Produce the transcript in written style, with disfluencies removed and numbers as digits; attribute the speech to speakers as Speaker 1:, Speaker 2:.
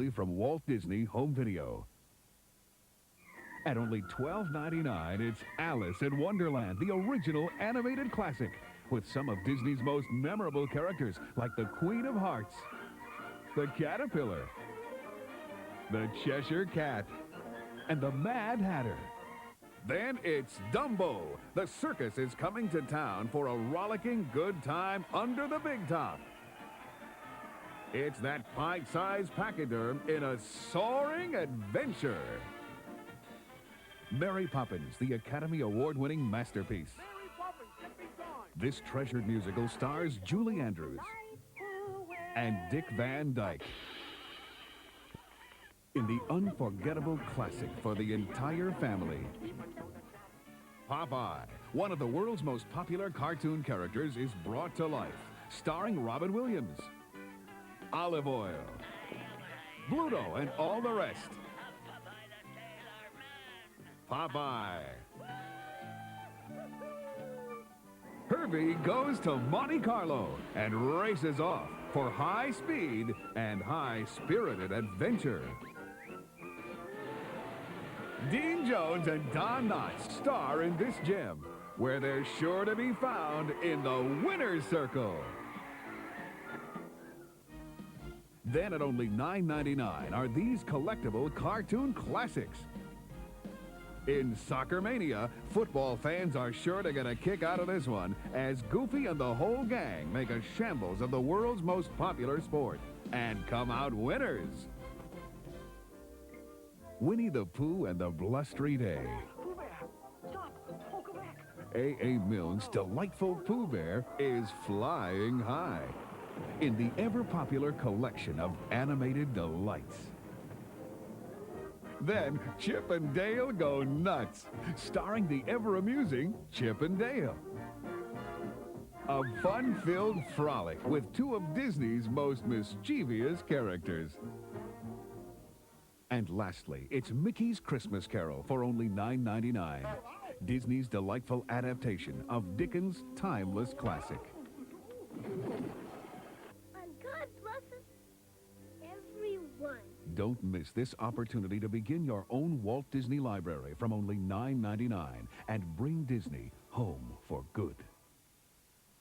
Speaker 1: from Walt Disney Home Video. At only $12.99, it's Alice in Wonderland, the original animated classic, with some of Disney's most memorable characters, like the Queen of Hearts, the Caterpillar, the Cheshire Cat, and the Mad Hatter. Then it's Dumbo. The circus is coming to town for a rollicking good time under the big top. It's that pint-sized pachyderm in a soaring adventure. Mary Poppins, the Academy Award-winning masterpiece. This treasured musical stars Julie Andrews and Dick Van Dyke in the unforgettable classic for the entire family. Popeye, one of the world's most popular cartoon characters, is brought to life, starring Robin Williams, Olive Oil, Bluto, and all the rest. Popeye. Herbie goes to Monte Carlo and races off for high speed and high-spirited adventure. Dean Jones and Don Knotts star in this gem, where they're sure to be found in the winner's circle. Then at only $9.99 are these collectible cartoon classics. In Soccer Mania, football fans are sure to get a kick out of this one, as Goofy and the whole gang make a shambles of the world's most popular sport and come out winners. Winnie the Pooh and the Blustery Day.
Speaker 2: Pooh Bear, stop! Oh, go back!
Speaker 1: A.A. Milne's delightful Pooh Bear is flying high in the ever-popular collection of animated delights. Then Chip and Dale go nuts, starring the ever-amusing Chip and Dale. A fun-filled frolic with two of Disney's most mischievous characters. And lastly, it's Mickey's Christmas Carol for only $9.99. Disney's delightful adaptation of Dickens' timeless classic.
Speaker 3: And God blesses everyone.
Speaker 1: Don't miss this opportunity to begin your own Walt Disney library from only $9.99 and bring Disney home for good.